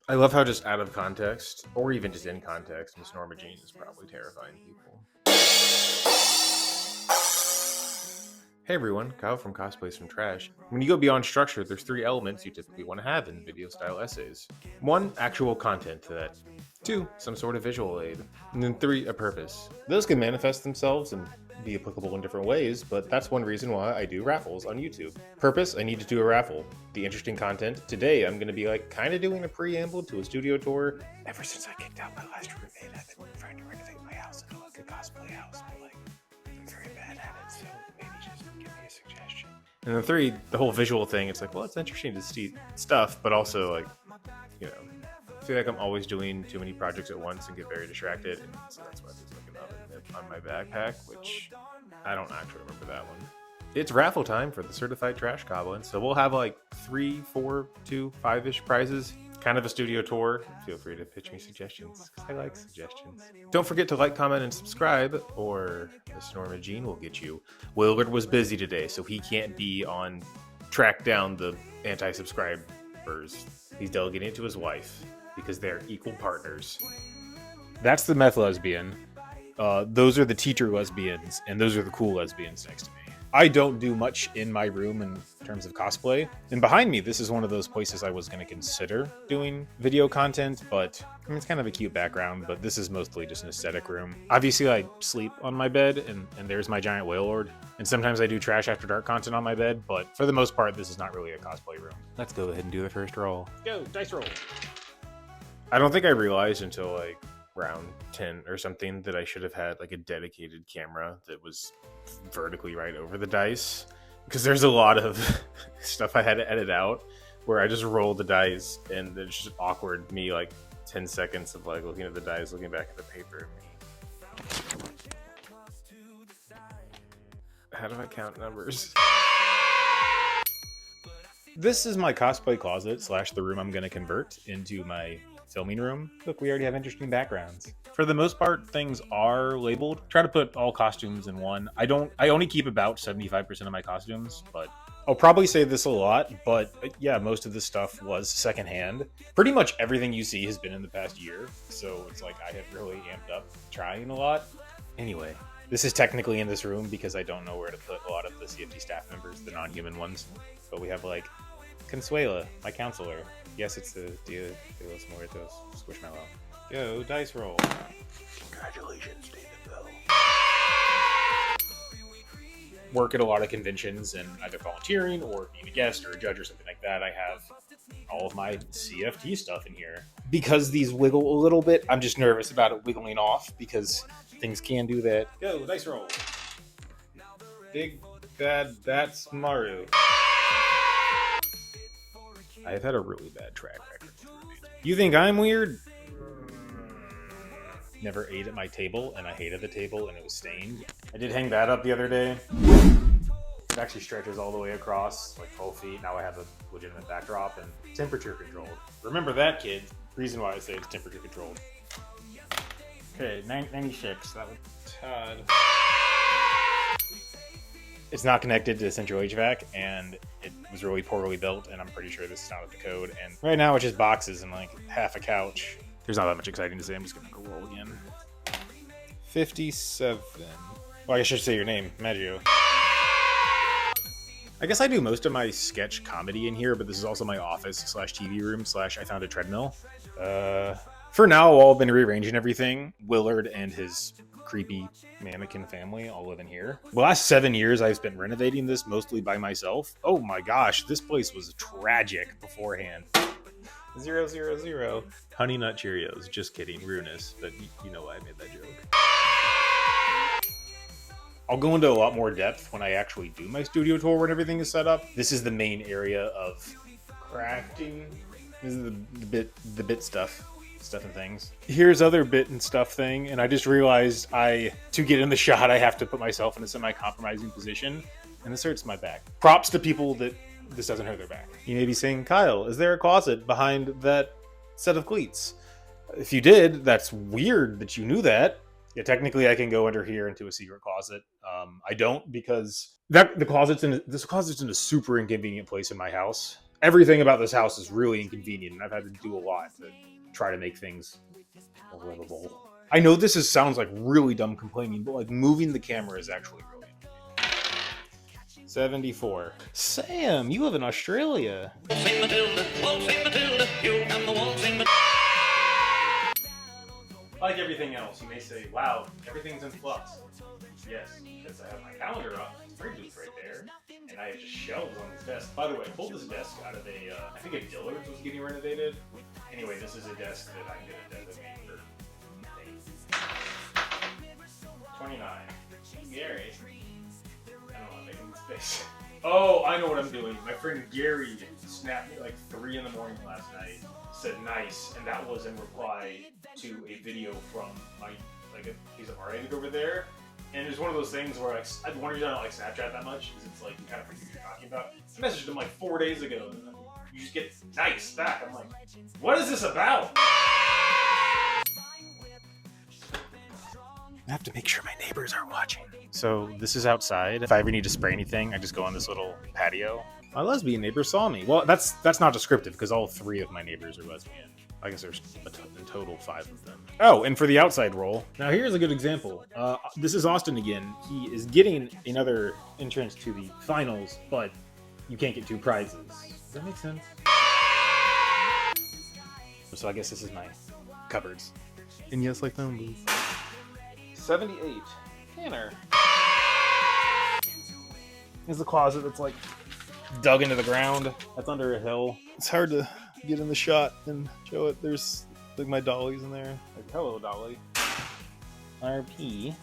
I love how just out of context, or even just in context, Miss Norma Jean is probably terrifying people. Hey everyone, Kyle from Cosplays from Trash. When you go beyond structure, there's three elements you typically want to have in video-style essays. 1, actual content to that. 2, some sort of visual aid. And then 3, a purpose. Those can manifest themselves and be applicable in different ways, but that's one reason why I do raffles on YouTube. Purpose, I need to do a raffle. The interesting content, today I'm going to be kind of doing a preamble to a studio tour. Ever since I kicked out my last roommate, I've been trying to renovate my house into a cosplay house, but I'm very bad at it, so maybe just give me a suggestion. And then 3, the whole visual thing, it's well, it's interesting to see stuff, but also I feel like I'm always doing too many projects at once and get very distracted, and so that's why there's an oven mitt on my backpack, which I don't actually remember that one. It's raffle time for the Certified Trash Goblins, so we'll have 3, 4, 2, 5-ish prizes. Kind of a studio tour. Feel free to pitch me suggestions, because I like suggestions. Don't forget to like, comment, and subscribe, or Miss Norma Jean will get you. Willard was busy today, so he can't be on track down the anti-subscribers. He's delegating it to his wife, because they're equal partners. That's the meth lesbian. Those are the teacher lesbians, and those are the cool lesbians next to me. I don't do much in my room in terms of cosplay. And behind me, this is one of those places I was going to consider doing video content, but it's kind of a cute background, but this is mostly just an aesthetic room. Obviously, I sleep on my bed, and there's my giant whale lord. And sometimes I do trash after dark content on my bed, but for the most part, this is not really a cosplay room. Let's go ahead and do the first roll. Go, dice roll. I don't think I realized until round 10 or something that I should have had a dedicated camera that was vertically right over the dice, because there's a lot of stuff I had to edit out where I just rolled the dice and it's just awkward me 10 seconds of looking at the dice, looking back at the paper. How do I count numbers? This is my cosplay closet / the room I'm going to convert into my filming room. Look, we already have interesting backgrounds. For the most part, things are labeled. Try to put all costumes in one. I only keep about 75% of my costumes, but I'll probably say this a lot, but yeah, most of this stuff was secondhand. Pretty much everything you see has been in the past year, so it's I have really amped up trying a lot. Anyway, this is technically in this room because I don't know where to put a lot of the CFT staff members, the non-human ones. But we have Consuela, my counselor. Yes, it's the Dia de los Muertos Squishmallow. Go, dice roll. Congratulations, David Bell. Work at a lot of conventions and either volunteering or being a guest or a judge or something like that. I have all of my CFT stuff in here. Because these wiggle a little bit, I'm just nervous about it wiggling off because things can do that. Go, dice roll. Big bad, that's Maru. I have had a really bad track record. You think I'm weird? Never ate at my table, and I hated the table, and it was stained. I did hang that up the other day. It actually stretches all the way across, 12 feet. Now I have a legitimate backdrop and temperature controlled. Remember that, kids. Reason why I say it's temperature controlled. Okay, 96. That was Todd. It's not connected to central HVAC, and it was really poorly built, and I'm pretty sure this is not up to code. And right now it's just boxes and half a couch. There's not that much exciting to say. I'm just gonna go roll again. 57. Well, I should say your name, Maggio. I guess I do most of my sketch comedy in here, but this is also my office / TV room / I found a treadmill. For now, I've been rearranging everything. Willard and his creepy mannequin family all live in here. The last 7 years I've spent renovating this mostly by myself. Oh my gosh, this place was tragic beforehand. 000. Honey Nut Cheerios. Just kidding, ruinous, but you know why I made that joke. I'll go into a lot more depth when I actually do my studio tour when everything is set up. This is the main area of crafting. This is the bit stuff and things. Here's other bit and stuff thing, and I just realized to get in the shot, I have to put myself in a semi-compromising position, and this hurts my back. Props to people that this doesn't hurt their back. You may be saying, Kyle, is there a closet behind that set of cleats? If you did, that's weird that you knew that. Yeah, technically I can go under here into a secret closet. I don't, because this closet's in a super inconvenient place in my house. Everything about this house is really inconvenient, and I've had to do a lot to try to make things more livable. I know sounds like really dumb complaining, but like moving the camera is actually really inconvenient. 74. Sam, you live in Australia. Like everything else, you may say, wow, everything's in flux. Yes, because I have my calendar up, spring booth right there, and I have just shelves on this desk. By the way, I pulled this desk out of I think a Dillard's was getting renovated. Anyway, this is a desk that I'm going to designate for 29. Gary. I don't know, making space. Oh, I know what I'm doing. My friend Gary snapped me like 3 in the morning last night, said nice, and that was in reply to a video from my, like a piece of art I did over there. And it's one of those things where like, one reason I don't like Snapchat that much is it's like you kind of forget what you're talking about. I messaged him like 4 days ago, and then you just get nice back. I'm like, what is this about? I have to make sure my neighbors are watching. So this is outside. If I ever need to spray anything, I just go on this little patio. My lesbian neighbor saw me. Well, that's not descriptive because all 3 of my neighbors are lesbian. I guess there's in total 5 of them. Oh, and for the outside roll, now here's a good example. This is Austin again. He is getting another entrance to the finals, but you can't get 2 prizes. Does that make sense? So I guess this is my cupboards. And yes, like them, please. 78. Tanner. There's a closet that's like dug into the ground. That's under a hill. It's hard to get in the shot and show it. There's like my dollies in there. Like, hello, dolly. RP.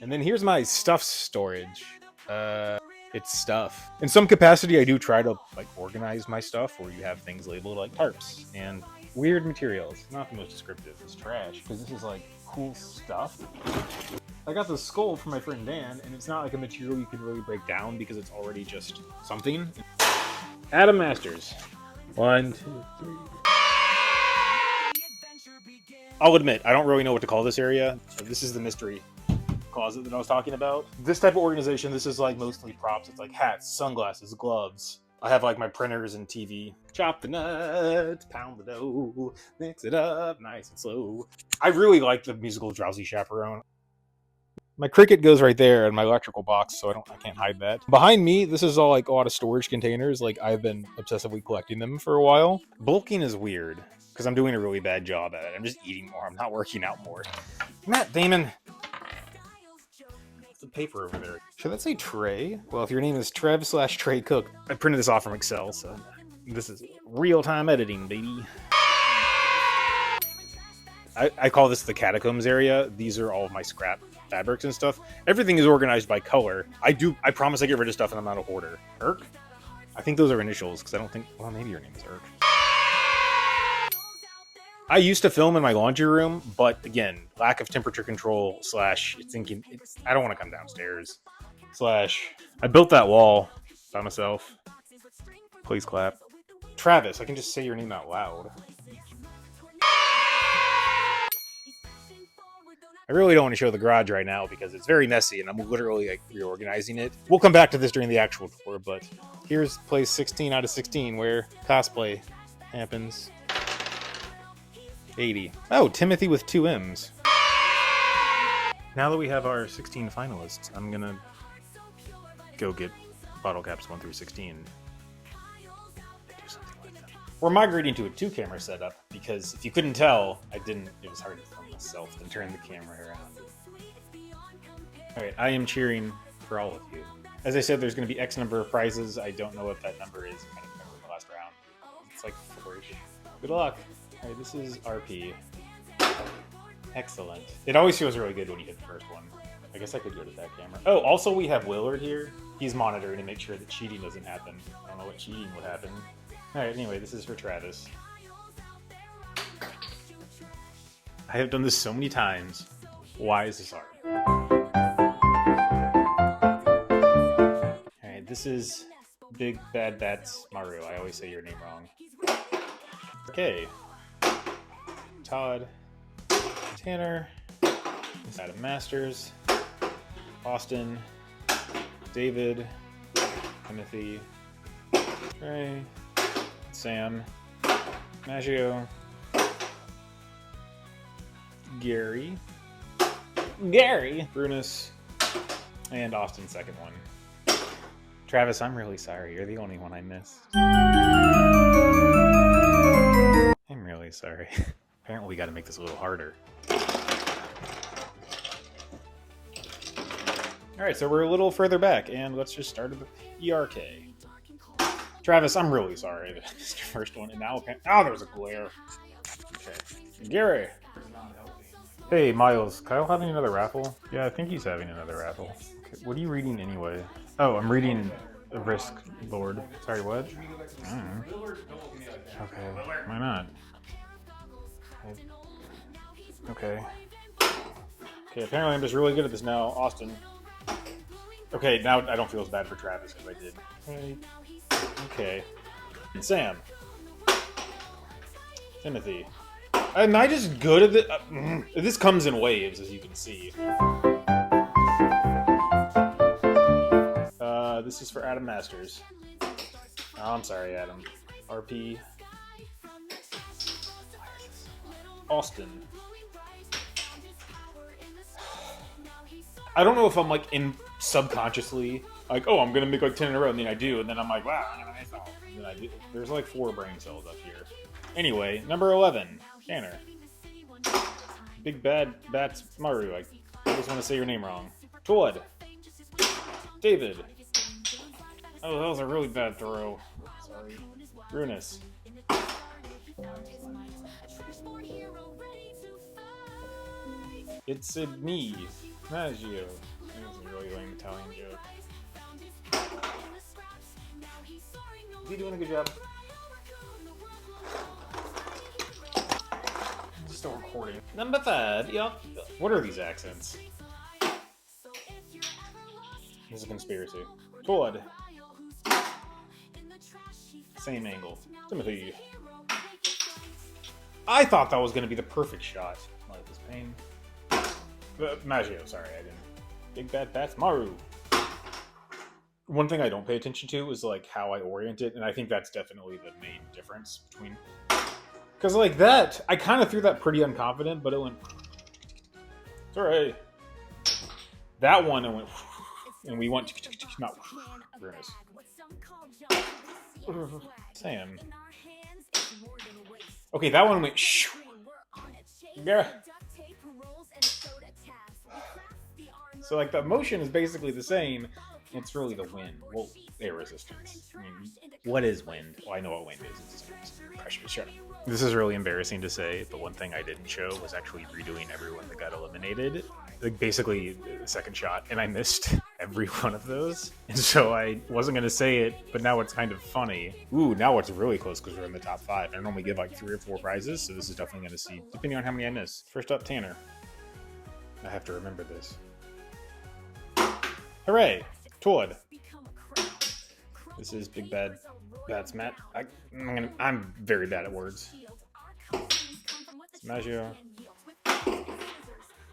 And then here's my stuff storage. It's stuff. In some capacity, I do try to like organize my stuff where you have things labeled like tarps and weird materials. Not the most descriptive. It's trash because this is like cool stuff. I got this skull from my friend Dan, and it's not like a material you can really break down because it's already just something. Adam Masters. 1, 2, 3. I'll admit, I don't really know what to call this area. So this is the mystery closet that I was talking about. This type of organization, this is like mostly props. It's like hats, sunglasses, gloves. I have like my printers and TV. Chop the nuts, pound the dough, mix it up nice and slow. I really like the musical Drowsy Chaperone. My Cricut goes right there in my electrical box, so I can't hide that. Behind me, this is all like a lot of storage containers. Like I've been obsessively collecting them for a while. Bulking is weird because I'm doing a really bad job at it. I'm just eating more. I'm not working out more. Matt Damon. What's the paper over there? Should that say Trey? Well, if your name is Trev/Trey Cook, I printed this off from Excel, so this is real-time editing, baby. I call this the catacombs area. These are all of my scrap fabrics and stuff. Everything is organized by color. I promise I get rid of stuff and I'm not a hoarder. Irk? I think those are initials because I don't think, well, maybe your name is Irk. I used to film in my laundry room, but again, lack of temperature control / thinking I don't want to come downstairs / I built that wall by myself. Please clap. Travis, I can just say your name out loud. I really don't want to show the garage right now because it's very messy and I'm literally like reorganizing it. We'll come back to this during the actual tour, but here's place 16 out of 16 where cosplay happens. 80. Oh, Timothy with 2 M's. Now that we have our 16 finalists, I'm gonna go get bottle caps 1 through 16. Do something with them. We're migrating to a 2-camera setup because if you couldn't tell, it was hard to film myself and turn the camera around. Alright, I am cheering for all of you. As I said, there's going to be X number of prizes. I don't know what that number is. I don't remember the last round. It's like 4-ish. Good luck. Alright, this is RP. Excellent. It always feels really good when you hit the first one. I guess I could go to that camera. Oh, also we have Willard here. He's monitoring to make sure that cheating doesn't happen. I don't know what cheating would happen. Alright, anyway, this is for Travis. I have done this so many times. Why is this hard? Alright, this is Big Bad Bats Maru. I always say your name wrong. Okay. Todd. Tanner. Adam Masters. Austin. David. Timothy. Ray, Sam, Maggio, Gary, Brunus, and Austin's second one. Travis, I'm really sorry. You're the only one I missed. I'm really sorry. Apparently we got to make this a little harder. Alright, so we're a little further back, and let's just start with the ERK. Travis, I'm really sorry that I missed your first one, and now... Oh, there was a glare. Okay. Gary. Hey, Miles, Kyle having another raffle? Yeah, I think he's having another raffle. Okay, what are you reading anyway? Oh, I'm reading a Risk Lord. Sorry, what? Okay, why not? Okay. Okay, apparently I'm just really good at this now. Austin. Okay, now I don't feel as bad for Travis as I did. Okay. And Sam. Timothy. Am I just good at it? This comes in waves, as you can see. This is for Adam Masters. Oh, I'm sorry, Adam. RP. Austin. I don't know if I'm like in subconsciously like, oh, I'm gonna make like 10 in a row, and then I do, and then I'm like, wow, and then I do. There's like 4 brain cells up here. Anyway, number 11, Tanner. Big Bad Bats Maru. I just want to say your name wrong. Todd. David. Oh, that was a really bad throw. Sorry. Brunus. It's me, Maggio. That was a really lame Italian joke. Is he doing a good job? Still recording. Number 5, yup. What are these accents? This is a conspiracy. Todd. Same angle. Timothy. I thought that was going to be the perfect shot. Like this pain. Maggio, sorry, I didn't. Big Bad Bats Maru. One thing I don't pay attention to is like how I orient it, and I think that's definitely the main difference between. Because like that, I kind of threw that pretty unconfident, but it went. It's alright. That one, it went. And we went. Not. Brunus. Sam. Okay, that one went. Yeah. So like the motion is basically the same. It's really the wind. Well, air resistance. I mean, what is wind? Well, I know what wind is. It's just pressure. Shut up. This is really embarrassing to say, but one thing I didn't show was actually redoing everyone that got eliminated. Like basically the second shot, and I missed every one of those. And so I wasn't going to say it, but now it's kind of funny. Ooh, now it's really close because we're in the top 5. I normally give like 3 or 4 prizes, so this is definitely going to see, depending on how many I miss. First up, Tanner. I have to remember this. Hooray! Todd. This is Big Bad Bats Matt. I'm very bad at words. Maggio.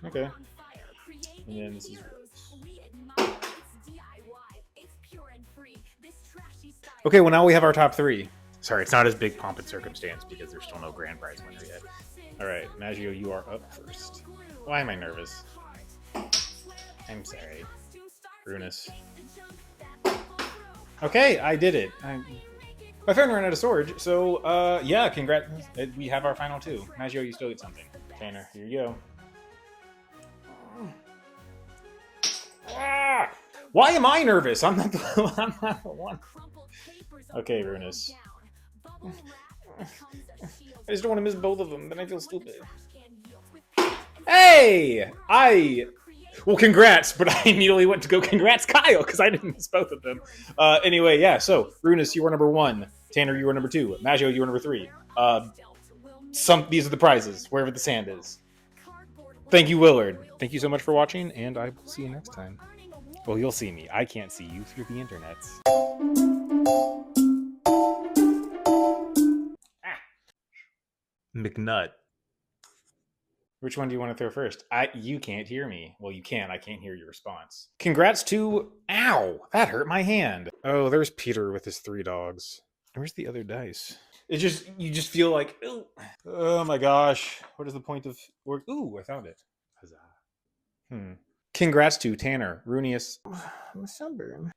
Okay. And then this is okay, well now we have our top 3. Sorry, it's not as big pomp and circumstance because there's still no grand prize winner yet. Alright, Maggio, you are up first. Why am I nervous? I'm sorry. Brunus. Okay, I did it. My friend ran out of storage, so yeah, congrats. We have our final 2. Maggio, you still get something. Tanner, here you go. Ah! Why am I nervous? I'm not the one. Okay, Brunus. I just don't want to miss both of them, then I feel stupid. Hey! Well, congrats, but I immediately went to go congrats Kyle, because I didn't miss both of them. Anyway, yeah, so, Brunus, you were number 1. Tanner, you were number 2. Maggio, you were number 3. These are the prizes, wherever the sand is. Thank you, Willard. Thank you so much for watching, and I will see you next time. Well, you'll see me. I can't see you through the internet. McNutt. Which one do you want to throw first? You can't hear me. Well, you can. I can't hear your response. Congrats to... Ow! That hurt my hand. Oh, there's Peter with his 3 dogs. Where's the other dice? It's just, you just feel like, oh my gosh, what is the point of work? Ooh, I found it. Huzzah. Congrats to Tanner, Runius. I'm a sunburn.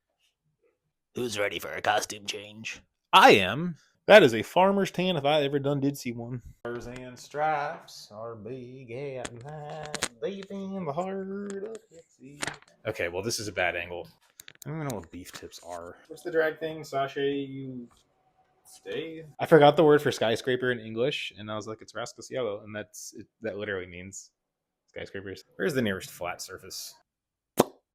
Who's ready for a costume change? I am. That is a farmer's tan if I ever did see one. Stars and stripes are big and fat, deep in the heart of Dixie. Okay, well, this is a bad angle. I don't even know what beef tips are. What's the drag thing? Sasha, you stay? I forgot the word for skyscraper in English, and I was like, it's rascalcielo, and that literally means skyscrapers. Where's the nearest flat surface?